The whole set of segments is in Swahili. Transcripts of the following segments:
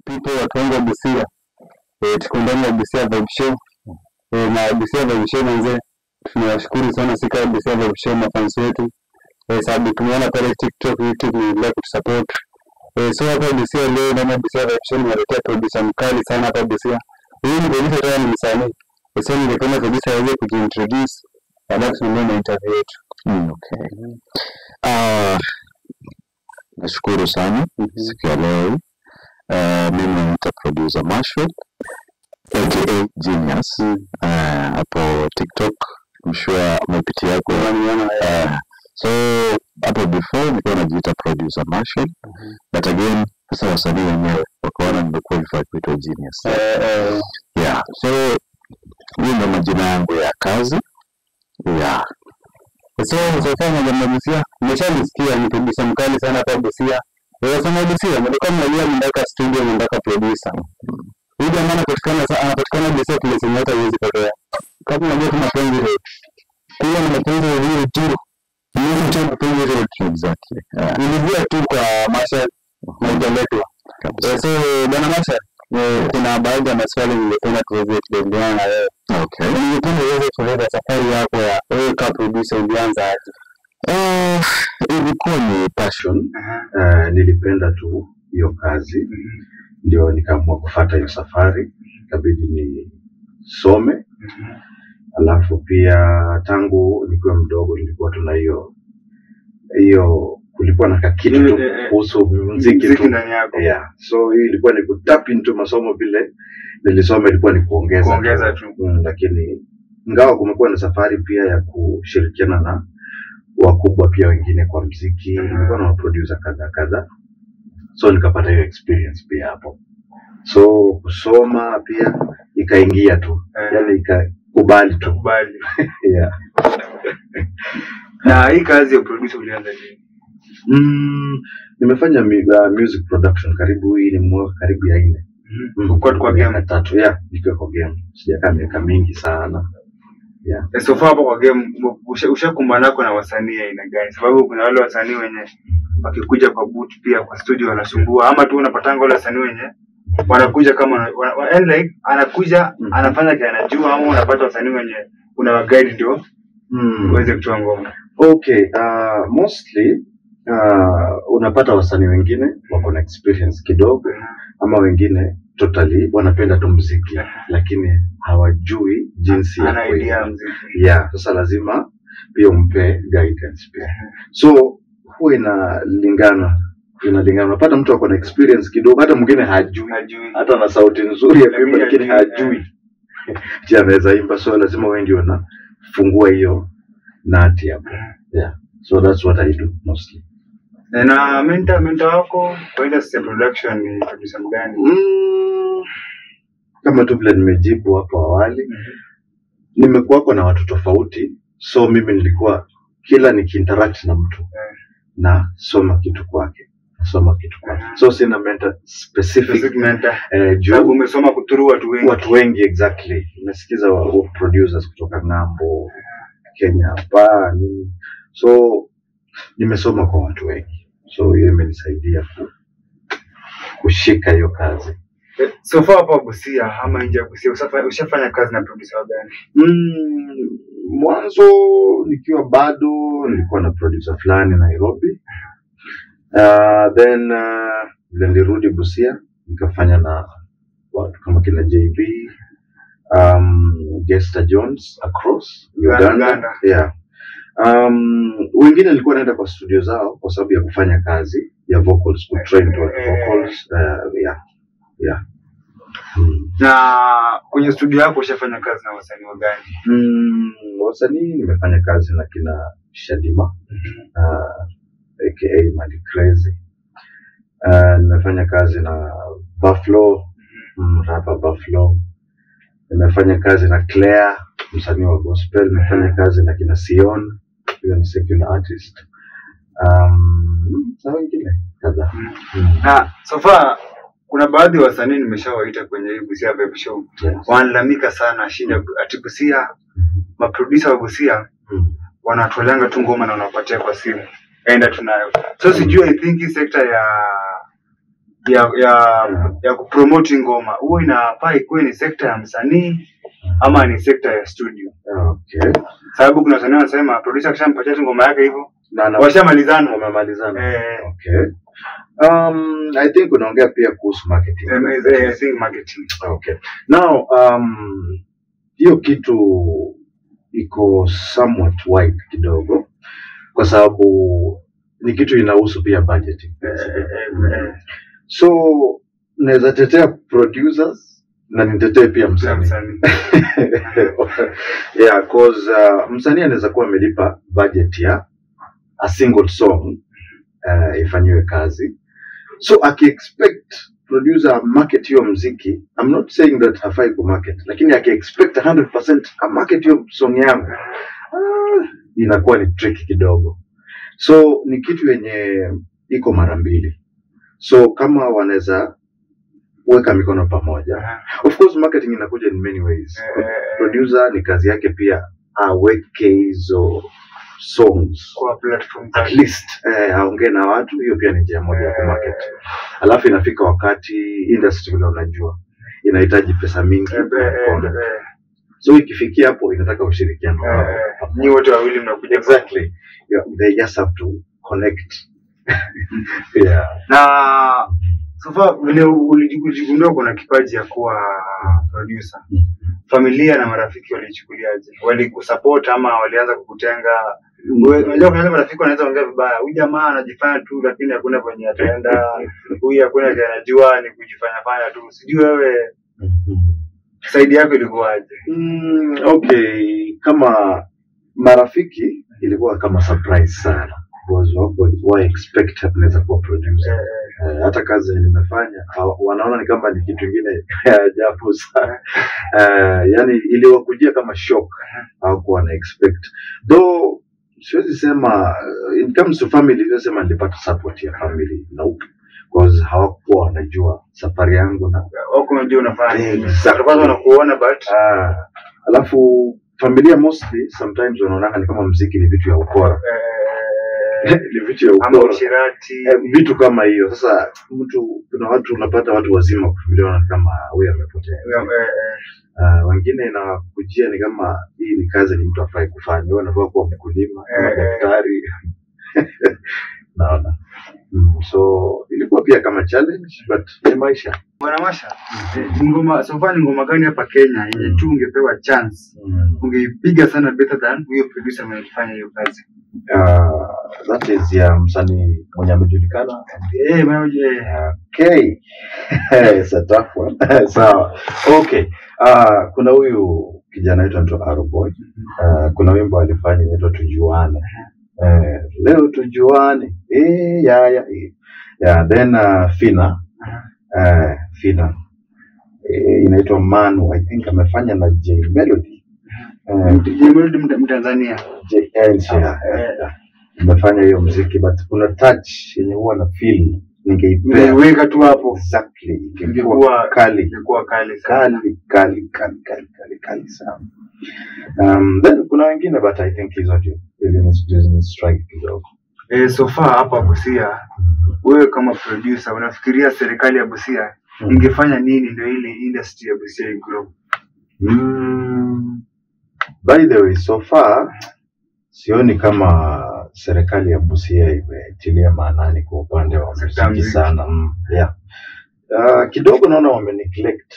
people watu wangu wa Busia. Tuko ndani ya Busia Vibe Show. Na Busia Vibe Show manze tunawashukuru sana sika Busia Vibe Show na fans wetu. Sababu tumeona pale TikTok, YouTube ni like kusupport. So hapa Busia leo na Busia Vibe Show nimeletea producer mkali sana hapa Busia. Huyu ni producer tayari ni msanii. So ningependa kabisa aweze kujiintroduce alafu tuendelee na interview yetu. Okay. Nashukuru sana siku ya leo. Mimi ni producer Marshall aka Genius hapo TikTok. Mshua mapitia yako so hapo before nilikuwa najiita producer Marshall but again sasa wasanii wenyewe wakaona nimequalify kuitwa Genius. Yeah, so hii ndio majina yangu ya kazi. Yeah. So far na Busia nimeshamsikia ni producer mkali sana hapa Busia. Sana Busia nilikuwa mnalia ndaka studio ndaka producer. Huyu jamaa anapatikana Busia kile seneta hizi pekee. Kama unajua kuna penzi road. Kuna na mapenzi hiyo tu. Ni tu mapenzi road exactly. Nilijua tu kwa Marshall mmojaletwa. So bwana Marshall kuna baadhi ya maswali ningependa tuweze kujadiliana na wewe. Okay. Ningependa uweze kueleza safari yako ya wewe kama producer ulianza aje? Ilikuwa ni passion. Nilipenda tu hiyo kazi. Ndio nikaamua kufuata hiyo safari. Ikabidi nisome. Alafu pia tangu nikiwa mdogo nilikuwa tuna hiyo kulikuwa na kitu kuhusu muziki ndani yako. Yeah. So hii ilikuwa ni kutap into masomo vile nilisoma, ilikuwa ni kuongeza tu. Lakini ingawa kumekuwa na safari pia ya kushirikiana na wakubwa pia wengine kwa muziki, nilikuwa na producer kadha. So nikapata hiyo experience pia hapo. So kusoma pia ikaingia tu. Yaani ikakubali tu. Yeah. Na hii kazi ya producer ulianza lini? Nimefanya music production karibu hii ni mwaka karibu ya 4. Kwa game 3. Yeah, nikiwa kwa game. Sijakaa miaka mingi sana. Yeah. So far hapo kwa game ushakumbana nako na wasanii aina gani? Sababu kuna wale wasanii wenye wakikuja kwa boot pia kwa studio wanasumbua, ama tu unapatanga wale wasanii wenye wanakuja kama like anakuja anafanya kile anajua, ama unapata wasanii wenye una wa guide ndio uweze kutoa ngoma. Okay, mostly unapata wasanii wengine wako na experience kidogo, ama wengine totally wanapenda tu muziki lakini hawajui jinsi ya kuiga muziki. Yeah, sasa lazima pia umpe guidance pia. So huwa inalingana. Unapata mtu ako na experience kidogo, hata mwingine hajui. Hata na sauti nzuri ya kuimba lakini hajui. Je, anaweza imba? So lazima wewe ndio unafungua hiyo nati hapo. Yeah. So that's what I do mostly. Na mentor wako kwa industry production ni producer gani? Kama tu vile nimejibu hapo awali, nimekuwa na watu tofauti. So mimi nilikuwa kila nikiinteract na mtu na soma kitu kwake. So sina mentor specific mentor. Sababu umesoma kuturu watu wengi. Exactly. Nimesikiza wa producers kutoka ng'ambo Kenya hapa nini. So nimesoma kwa watu wengi. So hiyo imenisaidia kushika hiyo kazi. So far hapa Busia ama nje ya Busia ushafanya kazi na producer gani? Mwanzo nikiwa bado nilikuwa na producer fulani Nairobi. Then nilirudi Busia nikafanya na watu kama kina JB, Gesta Jones across Uganda. Yeah. Wengine nilikuwa naenda kwa studio zao kwa sababu ya kufanya kazi ya vocals, ku train to vocals. Yeah. Na kwenye studio yako ushafanya kazi na wasanii gani? Wasanii nimefanya kazi na kina Shadima aka Madi Crazy. Nimefanya kazi na Buffalo, rapper Buffalo. Nimefanya kazi na Claire, msanii wa gospel. Nimefanya kazi na kina Sion, huyo ni secular artist. Na wengine kadhaa. So far kuna baadhi ya wasanii nimeshawaita kwenye hii Busia Vibe Show. Wanalalamika sana shida ati Busia maproducer wa Busia wanatolanga tu ngoma na wanapatia kwa simu. Enda tunayo. So sijui I think sector ya kupromote ngoma, huwa inafaa ikuwe ni sekta ya msanii ama ni sekta ya studio? Okay. Sababu kuna wasanii wanasema producer akishampatia ngoma yake hivyo Na washamalizana. wamemalizana. Okay. I think unaongea pia kuhusu marketing. I think marketing. Okay. Now hiyo kitu iko somewhat wide kidogo kwa sababu ni kitu inahusu pia budgeting. So naweza tetea producers na nitetee pia msanii. Yeah, cause msanii anaweza kuwa amelipa budget ya a single song ifanywe kazi. So aki-expect producer market hiyo mziki, I'm not saying that hafai ku market, lakini aki-expect 100% a market hiyo song yangu, inakuwa ni tricky kidogo. So ni kitu yenye iko mara mbili. So kama wanaweza weka mikono pamoja. Of course marketing inakuja in many ways. Producer ni kazi yake pia aweke hizo songs Kwa platform at least aongee na watu, hiyo pia ni njia moja ya kumarket. Alafu inafika wakati industry vile unajua inahitaji pesa mingi. So ikifikia hapo inataka ushirikiano wao. Ni wote wawili mnakuja. Exactly. Yeah, they just have to connect. Yeah. Na so far vile ulijigundua kuna kipaji ya kuwa producer, familia na marafiki walichukuliaje? Walikusupport ama walianza kukutenga? Unajua kuna marafiki wanaweza ongea vibaya, huyu jamaa anajifanya tu lakini hakuna kwenye ataenda, huyu hakuna anajua ni kujifanya fanya tu. Sijui wewe side yako ilikuwaje? Okay, kama marafiki ilikuwa kama surprise sana. Because why expect naweza kuwa producer. Hata kazi nimefanya wanaona ni kama ni kitu kingine ajabu sana. Yani iliwakujia kama shock au kuwa na expect. Though siwezi sema in comes to family, siwezi sema nilipata support ya family. Nope. Because hawakuwa wanajua safari yangu na wako unajua unafanya. Sababu wanakuona but alafu familia mostly sometimes wanaona ni kama muziki ni vitu ya ukora. Ni vitu ya ukora. Vitu kama hiyo. Sasa kuna watu unapata watu wazima kufikiria kama wewe amepotea. Wengine inakujia ni kama hii ni kazi ni mtu afai kufanya. Wewe unafaa kuwa mkulima, kama daktari. Naona. So ilikuwa pia kama challenge but ni maisha. Bwana Masha, ngoma sofa ni ngoma gani hapa Kenya yenye tu ungepewa chance ungeipiga sana better than huyo producer mwenye alifanya hiyo kazi? That is ya msanii mwenye amejulikana. Okay. It's a tough one. Sawa. Okay. Kuna huyu kijana anaitwa Aroboy. Kuna wimbo alifanya inaitwa Tujuane. Leo tujuane. Yeah, then Fina. Fina. Inaitwa Manu. I think amefanya na J Melody. J Melody Mtanzania. Nimefanya hiyo muziki but kuna touch yenye huwa na feel ningeiweka tu hapo. Exactly. Ingekuwa kali. Ingekuwa kali sana. Then kuna wengine but I think hizo ndio really strike kidogo. So far hapa Busia, wewe kama producer unafikiria serikali ya Busia ingefanya nini ndio ile industry ya Busia igrow? By the way, so far sioni kama serikali ya Busia imetilia maanani kwa upande wa muziki sana. Yeah. Kidogo naona wameneglect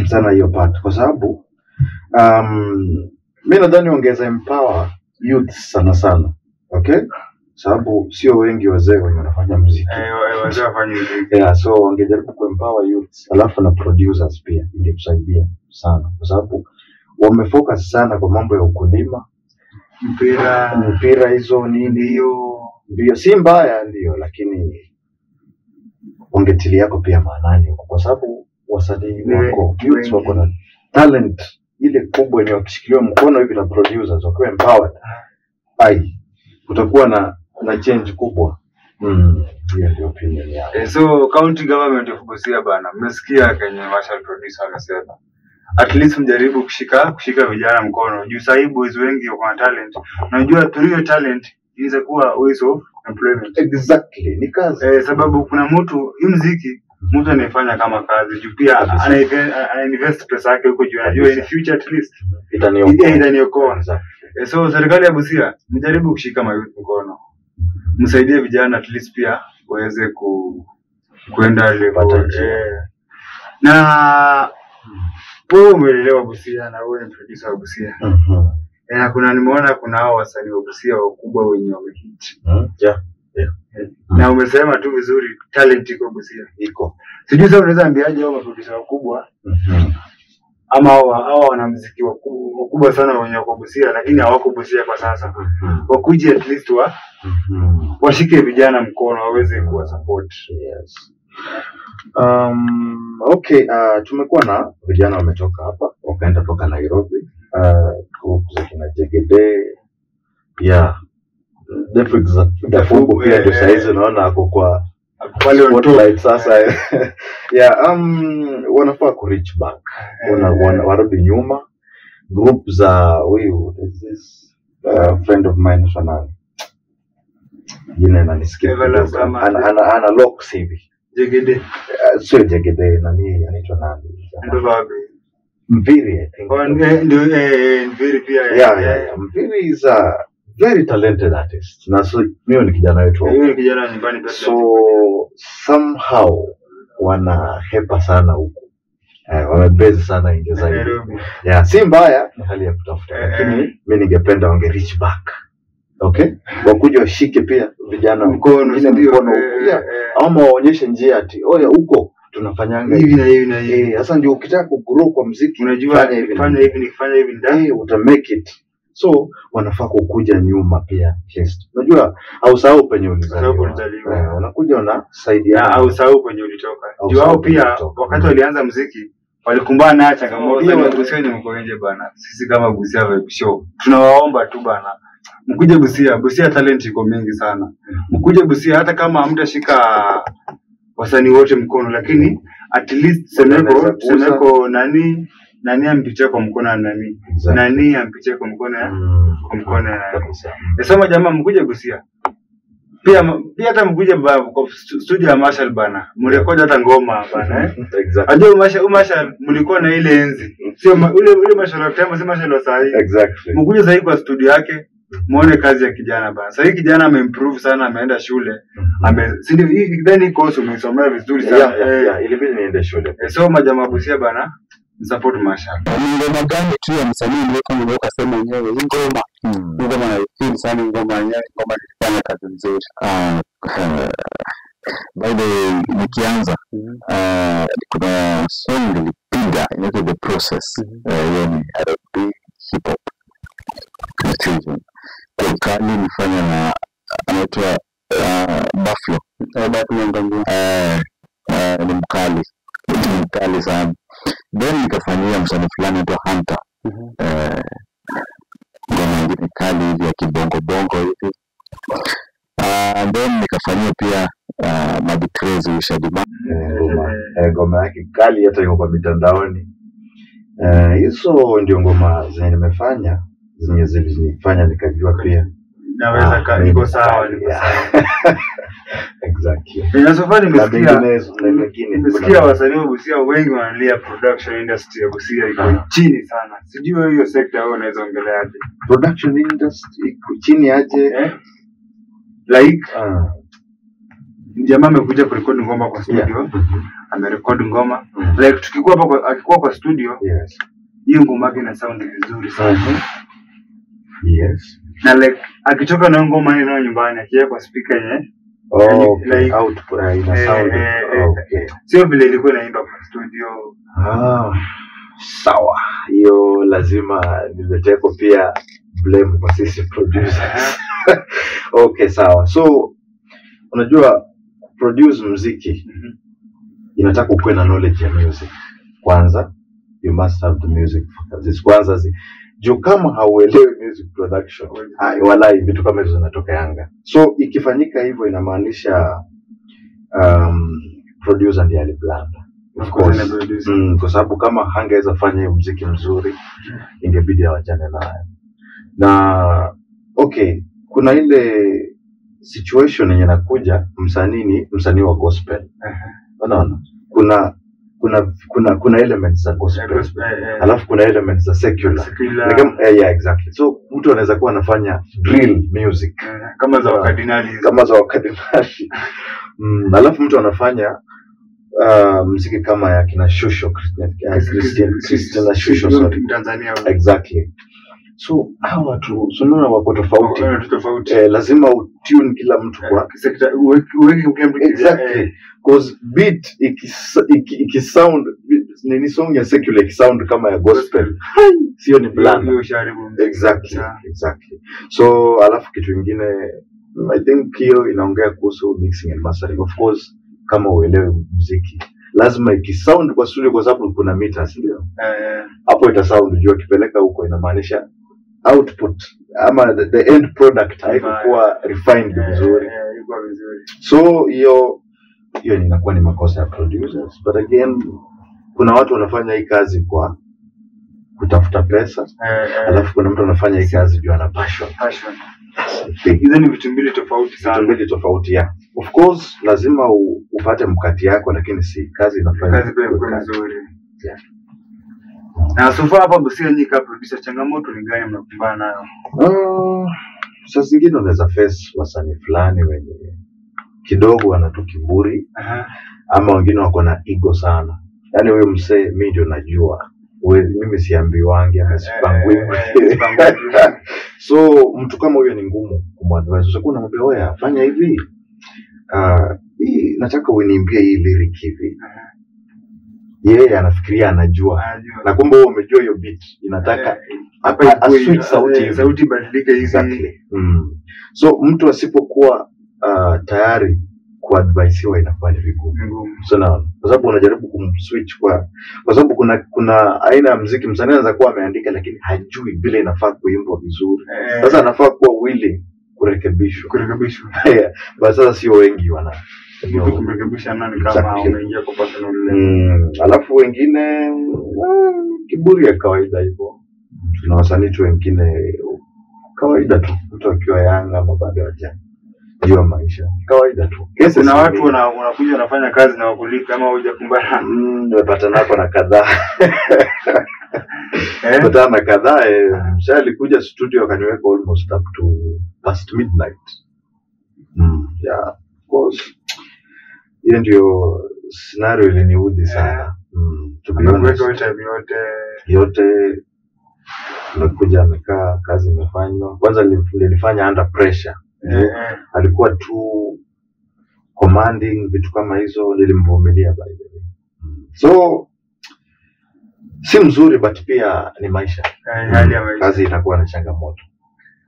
sana hiyo part kwa sababu mimi nadhani ongeza empower youth sana. Okay? Sababu sio wengi wazee wenye wanafanya muziki. Wazee wafanya muziki. Yeah, so wangejaribu kuempower youth alafu na producers pia ingetusaidia sana kwa sababu wamefocus sana kwa mambo ya ukulima. Mpira hizo nini ndio si mbaya ndio, lakini ongetilia yako pia maanani kwa sababu wasanii wako youth wako na talent ile kubwa yenye wakishikiliwa mkono hivi na producers wakiwa empowered, kutakuwa na change kubwa. Hiyo ndio opinion yangu. So county government of Busia bana, mmesikia Kenya Marshal producer amesema at least mjaribu kushika vijana mkono. Juu sahihi boys wengi wako na talent. Unajua tulio talent inaweza kuwa ways of employment. Exactly. Ni kazi. Sababu kuna mtu hii muziki mtu anaifanya kama kazi juu pia ana invest pesa yake huko juu anajua in future at least itaniokoa. So serikali ya Busia mjaribu kushika mayouth mkono, msaidie vijana at least pia waweze kuenda level. Na wewe umeelewa Busia na wewe ni producer wa Busia. Kuna nimeona kuna hao wasanii wa Busia wakubwa wenye wamehit. Na umesema tu vizuri talent iko Busia. Iko. Sijui sasa unaweza ambiaje hao producer wakubwa? Ama hao wanamuziki wakubwa sana wenye wako Busia lakini hawako Busia kwa sasa. Wakuje at least washike vijana mkono waweze kuwa support. Yes. Okay, tumekuwa na vijana wametoka hapa wakaenda toka Nairobi, kina Jegede Dafugu pia ndio saizi unaona ako kwa spotlight sasa. Wanafaa ku reach back, warudi nyuma. Group za huyu friend of mine sana jina nanisikia ana locks hivi Jegede. Sio Jegede, nani anaitwa nani? Mviri, I think. Mviri pia. Mviri is a very talented artist. Na so mimi ni kijana wetu. Mimi ni kijana nyumbani pia. So somehow wana hepa sana huko. Wamebezi sana nje zaidi. Si mbaya ni hali ya kutafuta. Lakini mimi ningependa wange reach back. Okay? Wakuja washike pia vijana mkono pia. Ama waonyeshe njia ati huko tunafanyanga hivi na hivi na hivi. Sasa ndio ukitaka kugrow kwa muziki unajua fanya hivi ndani uta make it. So wanafaa kukuja nyuma pia just. Unajua au sahau penye ulizaliwa. Unakuja unasaidia au sahau penye ulitoka. Juu hao pia wakati walianza muziki walikumbana na changamoto ya Busia ni mko nje bana. Sisi kama Busia Vibe Show tunawaomba tu bana. Mkuje Busia talent iko mingi sana. Mkuje Busia hata kama hamtashika wasanii wote mkono lakini at least semeko nani ampitie kwa mkono nani. Nani ampitie kwa mkono kwa mkono. Nasema jamaa mkuje Busia. Pia hata mkuje kwa studio ya Marshall bana. Mrekodi hata ngoma bana Ajua Marshall mlikuwa na ile enzi. Sio ule Marshall wa time, si Marshall wa sasa hivi. Mkuje sasa kwa studio yake. Muone kazi ya kijana bana. Sasa kijana ameimprove sana, ameenda shule. Then course umesomea vizuri sana. Ilibidi niende shule. So majamaa Busia bana, support Marshall. Ngoma gani tu ya msanii ndio ukasema wenyewe hii ngoma na feel sana ngoma yenyewe ngoma ilifanya kazi nzuri. By the way, nikianza kuna song nilipiga inaitwa The Process. Yani R&B hip hop. Kwa kali nifanya na anaitwa Buffalo. Ni mkali sana. Then nikafanyia msanii fulani anaitwa Hunter. Ngoma nyingine kali hivi ya kibongo hivi. Then nikafanyia pia Madi Crazy Shadima. Ngoma yake kali hata iko kwa mitandaoni. Hizo ndio ngoma zenye nimefanya. Zenye zilifanya nikajua pia naweza niko sawa. Exactly. Ninasofani nimesikia wasanii wa Busia wengi wanalia production industry ya Busia iko chini sana. Sijui hiyo sector wewe unaweza ongelea aje? Production industry iko chini aje? Like jamaa amekuja kurekodi ngoma kwa studio. Amerekodi ngoma. Like tukikuwa hapa akikuwa kwa studio. Hiyo ngoma yake ina sound vizuri sana. Yes. Na like akitoka na ngoma ile nyumbani akiweka kwa speaker yenyewe like output ina sound. Okay. Sio vile ilikuwa inaimba kwa studio. Sawa. Hiyo lazima nileteko pia blame kwa sisi producers. Okay, sawa. So unajua produce muziki inataka ukuwe na knowledge ya music. Kwanza you must have the music focus. Kwanza juu kama hauelewi music production walai vitu kama hizo zinatoka yanga. So ikifanyika hivyo inamaanisha producer ndiye aliblanda. Of course. Kwa sababu kama hangeweza fanya muziki mzuri ingebidi awachane nayo. Na okay, kuna ile situation yenye nakuja msanii wa gospel. Unaona? kuna elements za gospel, alafu kuna elements za secular. Yeah, exactly. So mtu anaweza kuwa anafanya drill music kama za wakardinali, alafu mtu anafanya muziki kama ya kina Shusho, Christian Shusho, sorry, Tanzania. Exactly. So hawa tu sunona wako tofauti. Lazima utune kila mtu kwa sector, uweke kila mtu. Exactly. Because beat ikisound nini, song ya secular ikisound kama ya gospel, sio ni bland. Exactly. So alafu kitu kingine, I think hiyo inaongea kuhusu mixing and mastering. Of course, kama uelewe muziki lazima ikisound kwa studio, kwa sababu kuna meters, ndio hapo itasound. Unajua kipeleka huko inamaanisha output ama the end product haikuwa refined vizuri. So hiyo inakuwa ni makosa ya producers, but again kuna watu wanafanya hii kazi kwa kutafuta pesa, alafu kuna mtu anafanya hii kazi juu ana passion. Hizo ni vitu mbili tofauti sana. Vitu mbili tofauti, yeah. Of course lazima upate mkati yako, lakini si kazi inafanya kazi kwa nzuri. Yeah. Na so far hapa Busia nyinyi kama producer, changamoto ni gani mnakumbana nayo? Sasa zingine unaweza face wasanii fulani wenye kidogo wanatu kiburi, ama wengine wako na ego sana. Yaani wewe msee, mimi ndio najua, mimi siambiwangi ama sipangwi. So mtu kama huyo ni ngumu kumadvise. Sasa kuna mwambie wewe fanya hivi, hii nataka uniimbie hii lyric hivi. Yeye anafikiria anajua, na kumbe wewe umejua hiyo beat inataka hapa switch sauti badilike hivi. Exactly. So mtu asipokuwa tayari kuadvisiwa inakuwa ni vigumu. So na kwa sababu unajaribu kumswitch kwa sababu kuna aina ya muziki msanii anaweza kuwa ameandika lakini hajui vile inafaa kuimbwa vizuri. Sasa anafaa kuwa willing kurekebishwa. Yeah. Basi sasa sio wengi wana kurekebisha nani kama umeingia kwa personal. Alafu wengine kiburi ya kawaida hivyo. Tuna wasanii tu wengine kawaida tu, mtu akiwa Yanga ama bado haja jua maisha kawaida tu. Kuna watu wanakuja wanafanya kazi na wakulipa ama hujakumbana? Nimepata nako na kadhaa. Nimepata kadhaa. Mshaa alikuja studio akaniweka almost up to past midnight. Yeah, of course. Hiyo ndio scenario iliniudhi sana. Yote nakuja amekaa, kazi imefanywa. Kwanza nilifanya under pressure. Alikuwa tu commanding vitu kama hizo, nilimvumilia by the way. So si mzuri, but pia ni maisha. Kazi itakuwa na changamoto.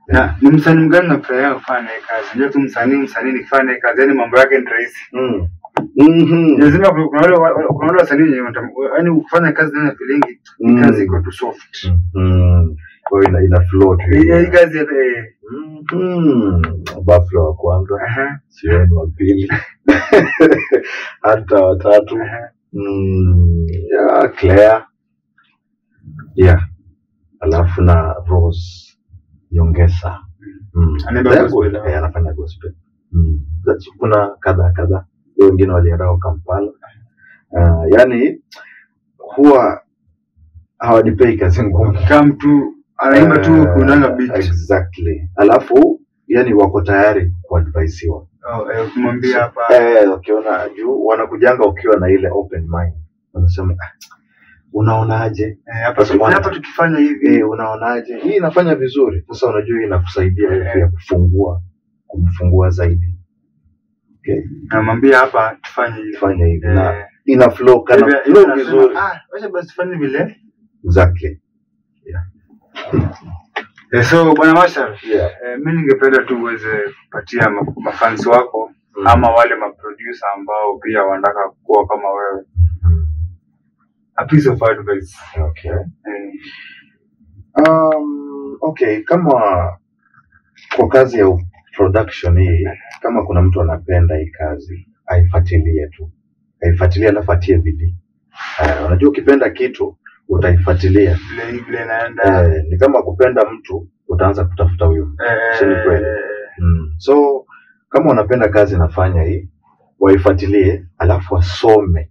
Na ni msanii mgani unafurahia kufanya kazi? Ndio tu msanii nikifanya kazi, yani mambo yake ni rahisi. Lazima kuna wale wasanii wenye yani ukifanya kazi na feeling kazi iko too soft. Kwa hiyo ina flow tu. Hii kazi Buffalo wa kwanza, Sioni wa pili, hata watatu. Yeah, Claire. Yeah. Alafu na Rose Nyongesa. Anafanya gospel. Kuna kadha. Wengine walienda kwa Kampala. Yani huwa hawadipei kazi ngumu. Kama tu anaimba tu kunanga beat. Exactly. Alafu yani wako tayari kuadvisiwa. Kumwambia hapa. Ukiona juu wanakujanga ukiwa na ile open mind. Wanasema unaonaje? Hapa tukifanya hivi, unaonaje? Hii inafanya vizuri. Sasa unajua inakusaidia ya kumfungua zaidi. Okay. Namwambia hapa tufanye hivi. Na ina flow kana flow vizuri. Wacha basi tufanye vile. Exactly. Yeah. So bwana Marshall, mimi ningependa tu uweze kupatia mafans wako ama wale maproducer ambao pia wanataka kuwa kama wewe a piece of advice. Okay. Okay, kama kwa kazi ya production hii, kama kuna mtu anapenda hii kazi, aifuatilie tu. Aifuatilie alafu atie bidii. Unajua ukipenda kitu utaifuatilia. Vile naenda. Ni kama kupenda mtu utaanza kutafuta huyo. Sio kweli. So kama unapenda kazi nafanya hii, waifuatilie alafu wasome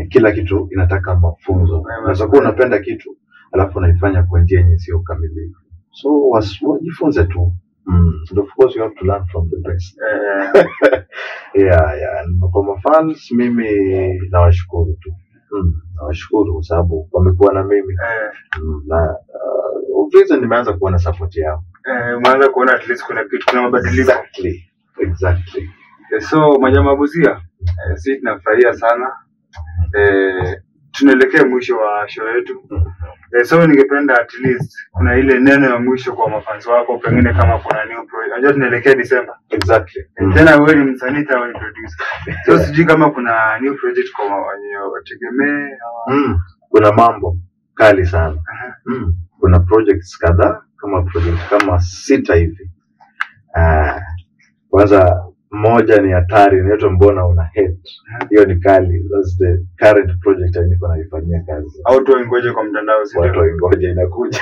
kila kitu inataka mafunzo. Unaweza kuwa unapenda kitu alafu unaifanya kwa njia yenye sio kamilifu. So wajifunze tu. And of course you have to learn from the best. Yeah. Kwa mafans mimi nawashukuru tu. Nawashukuru kwa sababu wamekuwa na mimi. Na reason nimeanza kuona support yao. Umeanza kuona at least kuna kitu, kuna mabadiliko. Exactly. So majamaa Busia, sisi tunafurahia sana. Tunaelekea mwisho wa show yetu. So ningependa at least kuna ile neno ya mwisho kwa mafans wako, pengine kama kuna new project. Unajua tunaelekea December. Exactly. Tena wewe ni msanii au ni producer. So sijui kama kuna new project kwa wategemee. Kuna mambo kali sana. Kuna projects kadhaa, kama 6 hivi. Kwanza moja ni hatari, inaitwa Mbona Una Hate. Hiyo ni kali. That's the current project niko naifanyia kazi. Au tu ngoje kwa mtandao sisi. Watu ngoje inakuja.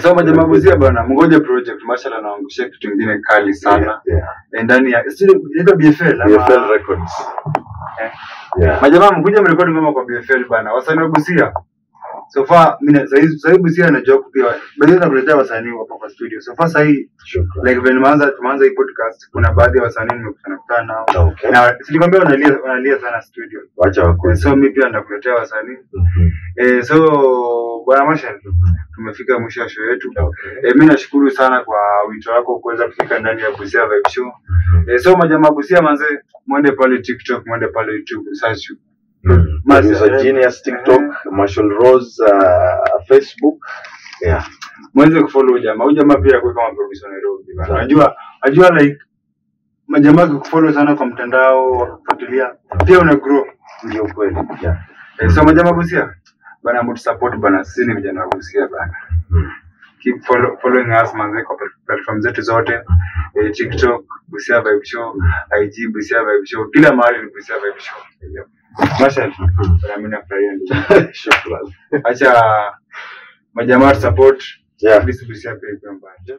So majamaa Busia bana, ngoje project mashallah naangusha kitu kingine kali sana. Ndani ya studio inaitwa BFL Records. Majamaa mkuja mrekodi ngoma kwa BFL bana. Wasanii wa Busia. So far mimi sasa Busia anajua pia. Baadaye nakuletea wasanii hapa kwa studio. So far sasa like when tumeanza hii podcast kuna baadhi ya wasanii nimekutana nao. Na silikwambia wanalia sana studio. Wacha wako. So mimi pia ndakuletea wasanii. So bwana Marshall, tumefika mwisho wa show yetu. Mimi nashukuru sana kwa wito wako kuweza kufika ndani ya Busia Vibe Show. So majamaa Busia manze, mwende pale TikTok, mwende pale YouTube, search Marshall Genius TikTok, Marshall Rose Facebook. Mwenze kufollow jamaa. Jamaa pia kwa kama producer Nairobi bana. Unajua like majamaa kufollow sana kwa mtandao, wakufuatilia. Pia una grow. Ndio kweli. So majamaa Busia bana, mtu support bana, sisi ni vijana wa Busia bana. Keep following us manze kwa platform zetu zote. TikTok Busia Vibe Show, IG Busia Vibe Show, kila mahali ni Busia Vibe Show. Marshall, mimi nafurahia ndio. Shukrani. Acha majamaa support. Busia pia mbaya.